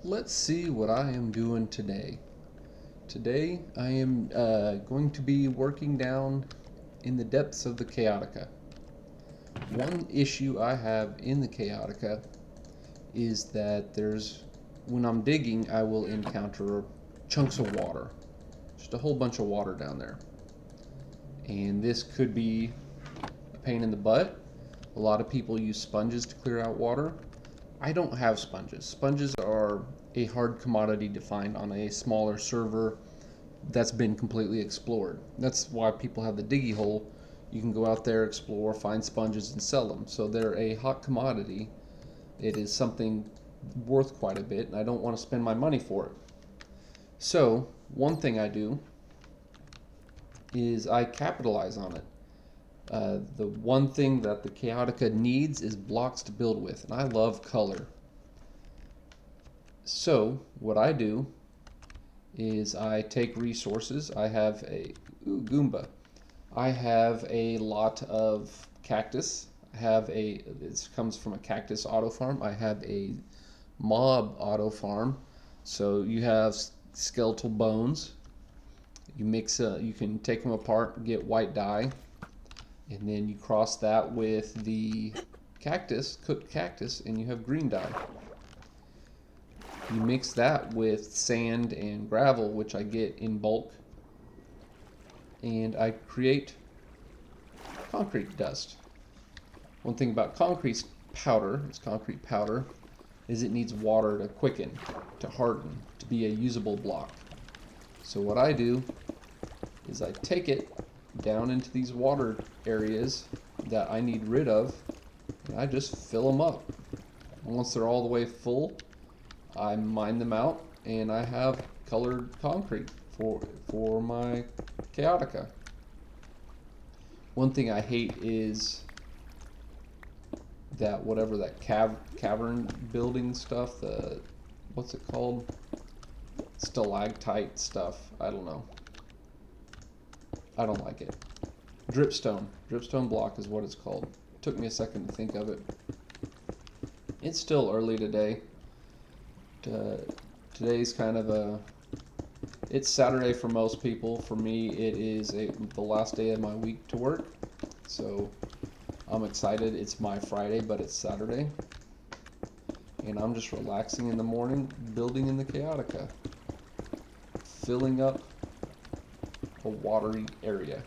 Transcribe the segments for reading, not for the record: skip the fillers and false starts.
Let's see what I am doing today. Today I am going to be working down in the depths of the Chaotica. One issue I have in the Chaotica is that when I'm digging, I will encounter chunks of water. Just a whole bunch of water down there. And this could be a pain in the butt. A lot of people use sponges to clear out water. I don't have sponges. Sponges are a hard commodity to find on a smaller server that's been completely explored. That's why people have the diggy hole. You can go out there, explore, find sponges, and sell them. So they're a hot commodity. It is something worth quite a bit, and I don't want to spend my money for it. So, one thing I do is I capitalize on it. The one thing that the Chaotica needs is blocks to build with, and I love color. So, what I do is I take resources. I have a Goomba. I have a lot of cactus. This comes from a cactus auto farm. I have a mob auto farm. So you have skeletal bones. You can take them apart, get white dye, and then you cross that with the cooked cactus, and you have green dye. You mix that with sand and gravel, which I get in bulk, and I create concrete dust. One thing about concrete powder is it needs water to quicken, to harden, to be a usable block. So what I do is I take it down into these water areas that I need rid of, and I just fill them up. And once they're all the way full, I mine them out, and I have colored concrete for my Chaotica. One thing I hate is that whatever that cavern building stuff, what's it called? Stalactite stuff. I don't know. I don't like it. Dripstone. Dripstone block is what it's called. Took me a second to think of it. It's still early today. Today's kind of it's Saturday for most people. For me, it is the last day of my week to work. So I'm excited. It's my Friday, but it's Saturday. And I'm just relaxing in the morning, building in the Chaotica. Filling up a watery area.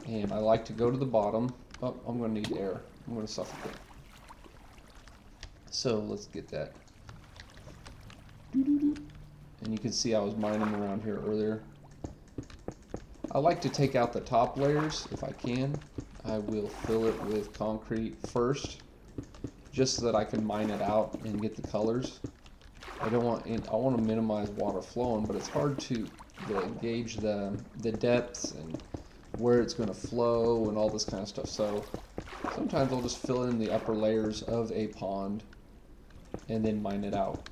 And I like to go to the bottom. Oh, I'm going to need air. I'm going to suffocate. So let's get that. And you can see I was mining around here earlier. I like to take out the top layers if I can. I will fill it with concrete first, just so that I can mine it out and get the colors. I want to minimize water flowing, but it's hard to gauge the depths and where it's going to flow and all this kind of stuff. So sometimes I'll just fill in the upper layers of a pond and then mine it out.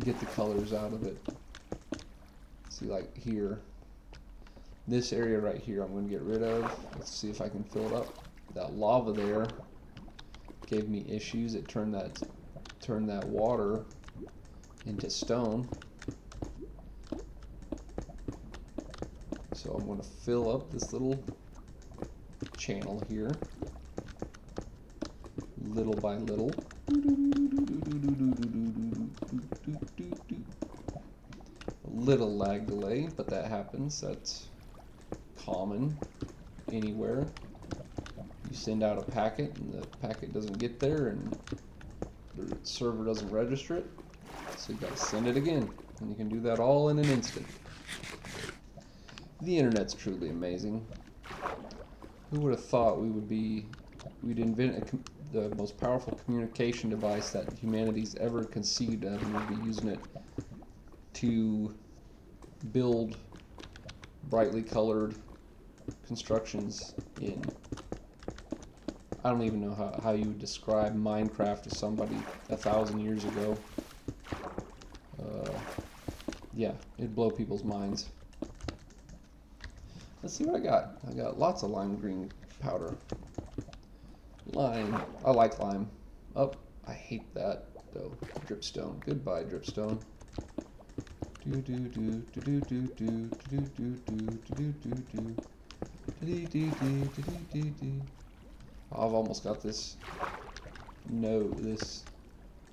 Get the colors out of it. See, like here, this area right here I'm going to get rid of. Let's see if I can fill it up. That lava there gave me issues. It turned that water into stone. So I'm going to fill up this little channel here, little by little. A little lag delay, but that happens. That's common anywhere. You send out a packet and the packet doesn't get there and the server doesn't register it, so you gotta send it again, and you can do that all in an instant. The internet's truly amazing. Who would have thought we'd invent the most powerful communication device that humanity's ever conceived of, and we'd be using it to build brightly colored constructions in. I don't even know how you would describe Minecraft to somebody 1,000 years ago. Yeah, it'd blow people's minds. Let's see what I got. I got lots of lime green powder. Lime. I like lime. Oh, I hate that. though. Dripstone. Goodbye, dripstone. Do do do do do do do do do do do do do. I've almost got this. No, this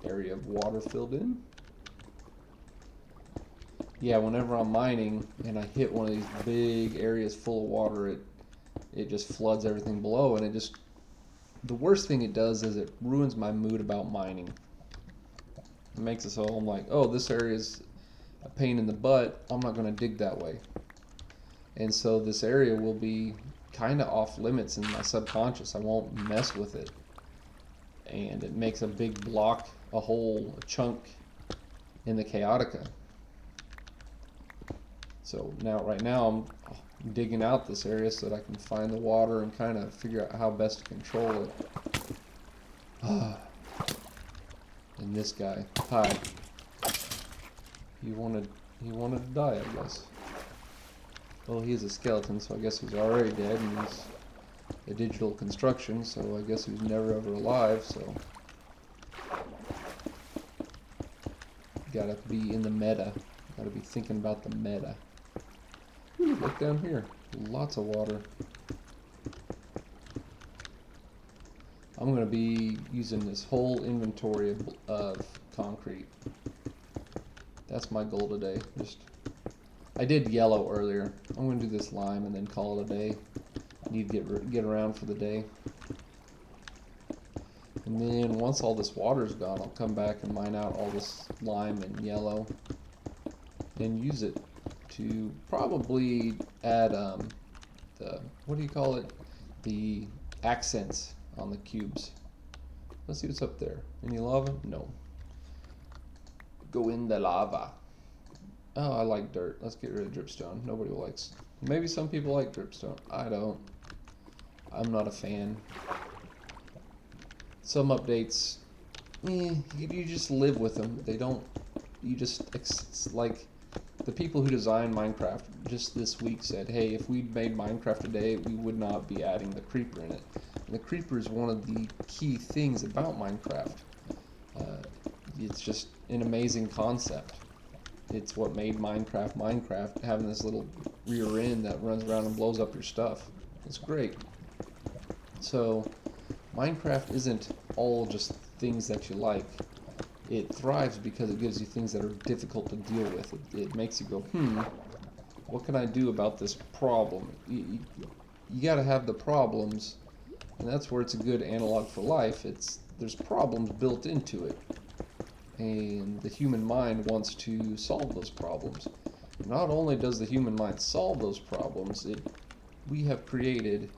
area of water filled in. Yeah, whenever I'm mining and I hit one of these big areas full of water, it just floods everything below, and the worst thing it does is it ruins my mood about mining. It makes it so I'm like, oh, this area is a pain in the butt, I'm not going to dig that way. And so this area will be kind of off limits in my subconscious. I won't mess with it. And it makes a big block, a chunk in the Chaotica. So right now I'm digging out this area so that I can find the water and kind of figure out how best to control it. And this guy, hi. He wanted to die, I guess. Well, he is a skeleton, so I guess he's already dead, and he's a digital construction, so I guess he was never ever alive, so. Gotta be in the meta. Gotta be thinking about the meta. Ooh, look down here. Lots of water. I'm going to be using this whole inventory of concrete. That's my goal today. I did yellow earlier. I'm going to do this lime and then call it a day. Need to get around for the day. And then once all this water's gone, I'll come back and mine out all this lime and yellow and use it to probably add what do you call it? The accents on the cubes. Let's see what's up there. Any lava? No. Go in the lava. Oh, I like dirt. Let's get rid of dripstone. Nobody likes. Maybe some people like dripstone. I don't. I'm not a fan. Some updates, you just live with them. They don't. You just like. The people who designed Minecraft just this week said, hey, if we'd made Minecraft today, we would not be adding the creeper in it. And the creeper is one of the key things about Minecraft. It's just an amazing concept. It's what made Minecraft, having this little rear end that runs around and blows up your stuff. It's great. So, Minecraft isn't all just things that you like. It thrives because it gives you things that are difficult to deal with. It makes you go, what can I do about this problem? You got to have the problems, and that's where it's a good analog for life. There's problems built into it, and the human mind wants to solve those problems. And not only does the human mind solve those problems, we have created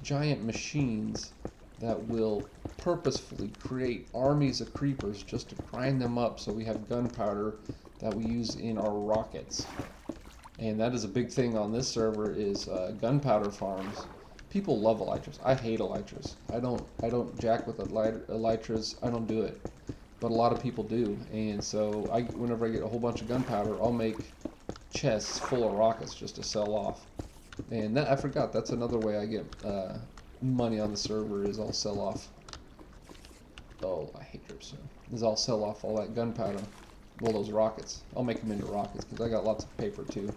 giant machines that will purposefully create armies of creepers just to grind them up so we have gunpowder that we use in our rockets. And that is a big thing on this server is gunpowder farms. People love elytras. I hate elytras. I don't jack with elytras. I don't do it. But a lot of people do. And so whenever I get a whole bunch of gunpowder, I'll make chests full of rockets just to sell off. And I forgot, that's another way I get money on the server is I'll sell off. Oh, I hate dripstone. Is I'll sell off all that gunpowder. Well, those rockets. I'll make them into rockets because I got lots of paper too.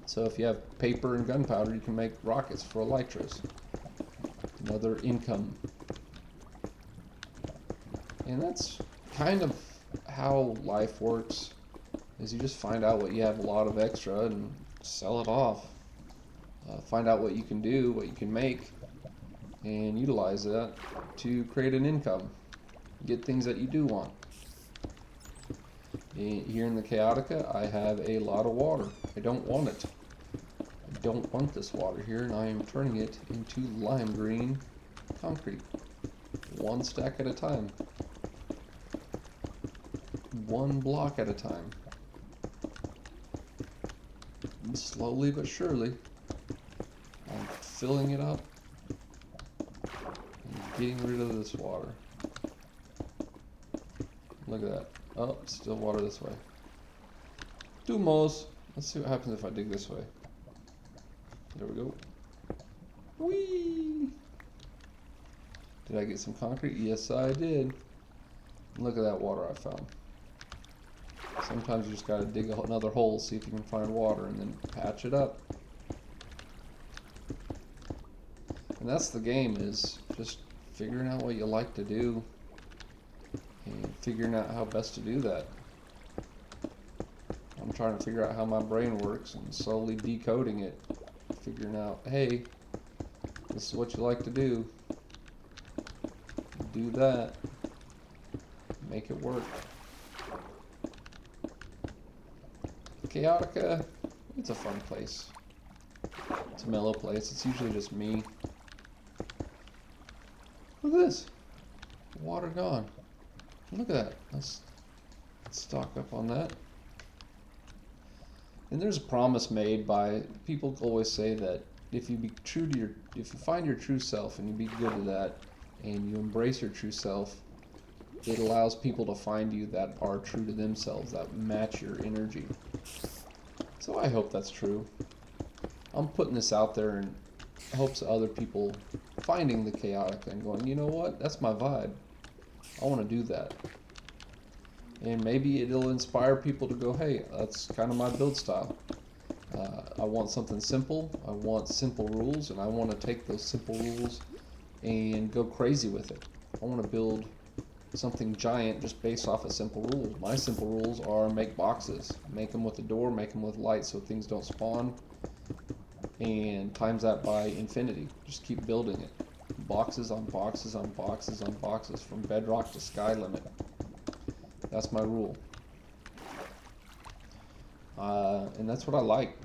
So if you have paper and gunpowder, you can make rockets for elytras. Another income. And that's kind of how life works. Is you just find out what you have a lot of extra and sell it off. Find out what you can do, what you can make, and utilize that to create an income. Get things that you do want. Here in the Chaotica, I have a lot of water. I don't want it. I don't want this water here, and I am turning it into lime green concrete. One stack at a time. One block at a time. And slowly but surely, I'm filling it up and getting rid of this water. Look at that. Oh, still water this way. Dumos. Let's see what happens if I dig this way. There we go. Whee! Did I get some concrete? Yes, I did. Look at that water I found. Sometimes you just gotta dig another hole, see if you can find water, and then patch it up. And that's the game, is just figuring out what you like to do and figuring out how best to do that. I'm trying to figure out how my brain works and slowly decoding it, figuring out, hey, this is what you like to do. Do that. Make it work. Chaotica, it's a fun place. It's a mellow place. It's usually just me. Look at this. Water gone. Look at that. Let's stock up on that. And there's a promise made by people always say that if you be true to if you find your true self and you be good to that and you embrace your true self, it allows people to find you that are true to themselves, that match your energy. So I hope that's true. I'm putting this out there in hopes of other people finding the Chaotica and going, you know what, that's my vibe. I want to do that. And maybe it'll inspire people to go, hey, that's kind of my build style. I want something simple. I want simple rules, and I want to take those simple rules and go crazy with it. I want to build something giant just based off of simple rules. My simple rules are make boxes. Make them with a door, make them with light so things don't spawn, and times that by infinity. Just keep building it. Boxes on boxes on boxes on boxes from bedrock to sky limit. That's my rule. And that's what I like.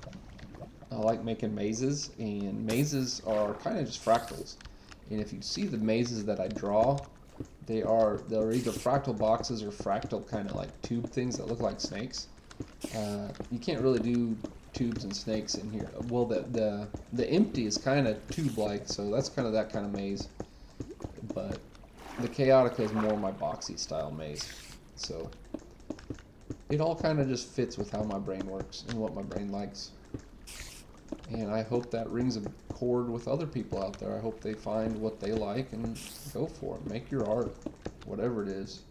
I like making mazes, and mazes are kind of just fractals. And if you see the mazes that I draw, they're either fractal boxes or fractal kind of like tube things that look like snakes. You can't really do tubes and snakes in here. Well, the empty is kind of tube-like, so that's kind of that kind of maze. But the Chaotica is more my boxy style maze. So it all kind of just fits with how my brain works and what my brain likes. And I hope that rings a chord with other people out there. I hope they find what they like and go for it. Make your art, whatever it is.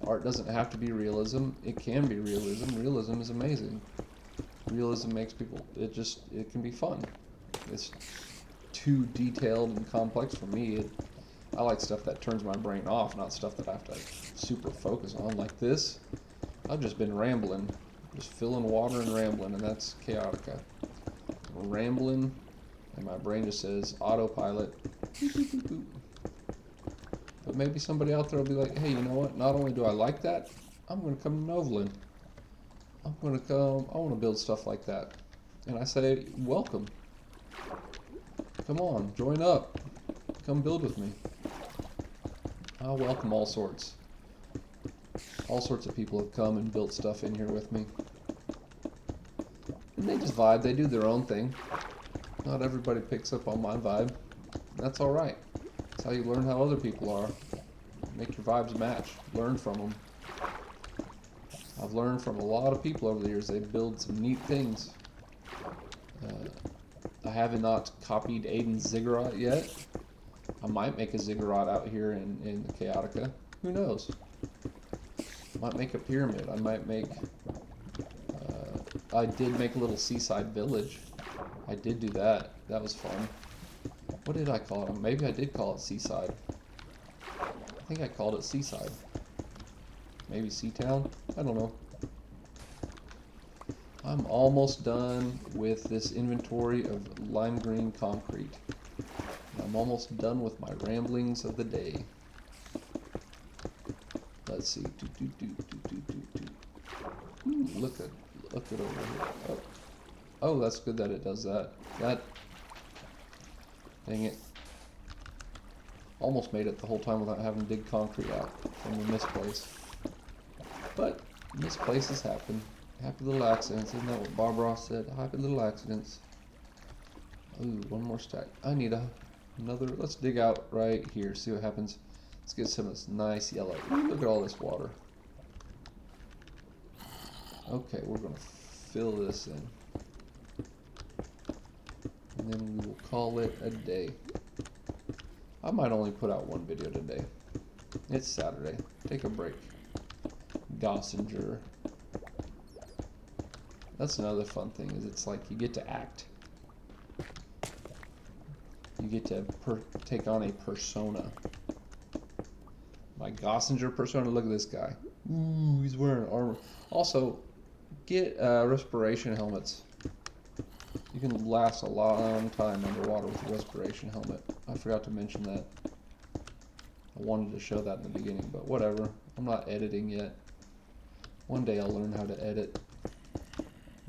Art doesn't have to be realism. It can be realism. Realism is amazing. Realism makes people, it can be fun. It's too detailed and complex for me. I like stuff that turns my brain off, not stuff that I have to super focus on. Like this, I've just been rambling, just filling water and rambling, and that's Chaotica. Rambling, and my brain just says autopilot. Boop, boop, boop, boop. But maybe somebody out there will be like, hey, you know what? Not only do I like that, I'm going to come to Novylen. I'm going to come, I want to build stuff like that. And I say, welcome. Come on, join up. Come build with me. I'll welcome all sorts. All sorts of people have come and built stuff in here with me. And they just vibe, they do their own thing. Not everybody picks up on my vibe. That's alright. That's how you learn how other people are. Make your vibes match. Learn from them. I've learned from a lot of people over the years. They build some neat things. I have not copied Aiden's ziggurat yet. I might make a ziggurat out here in the Chaotica. Who knows? I might make a pyramid. I might make... I did make a little seaside village. I did do that. That was fun. What did I call it? Maybe I did call it Seaside. I think I called it Seaside. Maybe Seatown? I don't know. I'm almost done with this inventory of lime green concrete. I'm almost done with my ramblings of the day. Let's see. Look at over here. Oh, that's good that it does that. Dang it. Almost made it the whole time without having to dig concrete out from the misplace. But misplaces happen. Happy little accidents. Isn't that what Bob Ross said? Happy little accidents. Ooh, one more stack. I need another. Let's dig out right here. See what happens. Let's get some of this nice yellow. Ooh, look at all this water. Okay, we're going to fill this in. And then we will call it a day. I might only put out one video today. It's Saturday. Take a break. Gossinger. That's another fun thing, is it's like you get to act. You get to take on a persona. My Gossinger persona, look at this guy. Ooh, he's wearing armor. Also, get respiration helmets. You can last a long time underwater with a respiration helmet. I forgot to mention that. I wanted to show that in the beginning, but whatever. I'm not editing yet. One day I'll learn how to edit.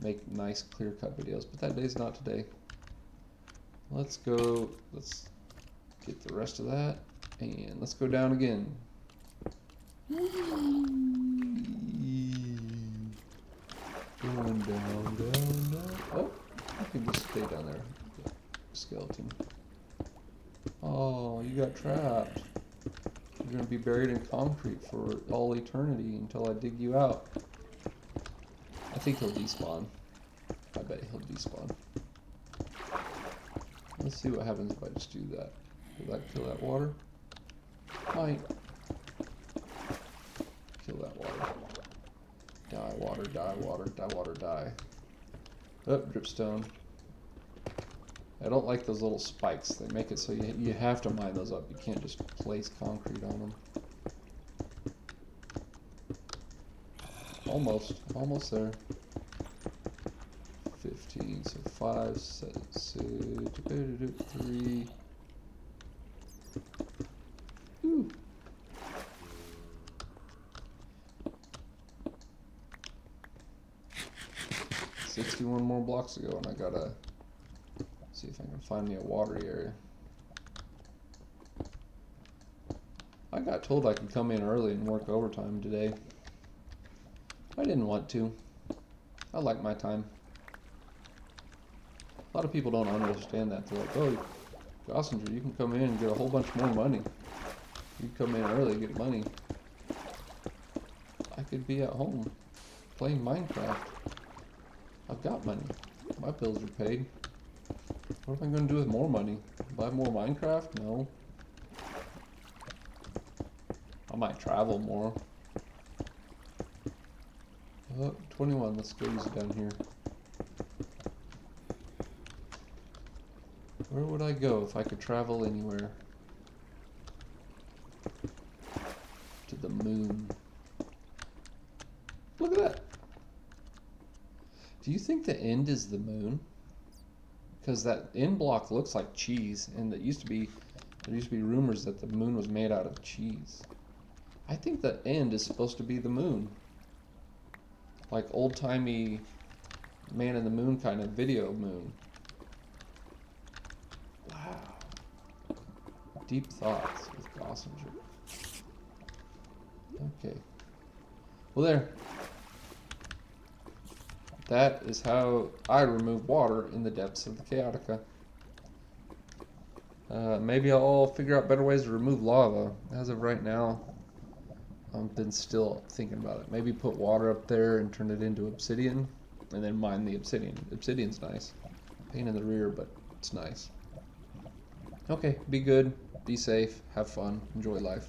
Make nice clear-cut videos, but that day's not today. Let's go, let's get the rest of that, and let's go down again. Going down, down, down. Oh, I can just stay down there. Skeleton. Oh, you got trapped. You're gonna be buried in concrete for all eternity until I dig you out. I think he'll despawn. I bet he'll despawn. Let's see what happens if I just do that. Will that kill that water? Might. Kill that water. Die water, die water, die water, die. Oh, dripstone. I don't like those little spikes. They make it so you have to mine those up. You can't just place concrete on them. Almost there. 15, so 5, 6, 3. Ooh. 61 more blocks to go, and I gotta see if I can find me a watery area. I got told I could come in early and work overtime today. I didn't want to. I like my time. A lot of people don't understand that. They're like, oh, Gossinger, you can come in and get a whole bunch more money. You come in early and get money. I could be at home playing Minecraft. I've got money. My bills are paid. What am I going to do with more money? Buy more Minecraft? No. I might travel more. 21, let's go use it down here. Where would I go if I could travel anywhere? To the moon. Look at that! Do you think the end is the moon? Because that end block looks like cheese, and there used to be rumors that the moon was made out of cheese. I think the end is supposed to be the moon. Like old-timey Man in the Moon kind of video moon. Wow. Deep thoughts with Gossinger. Okay. Well, there. That is how I remove water in the depths of the Chaotica. Maybe I'll figure out better ways to remove lava. As of right now, I've been still thinking about it. Maybe put water up there and turn it into obsidian, and then mine the obsidian. Obsidian's nice. Pain in the rear, but it's nice. Okay, be good, be safe, have fun, enjoy life.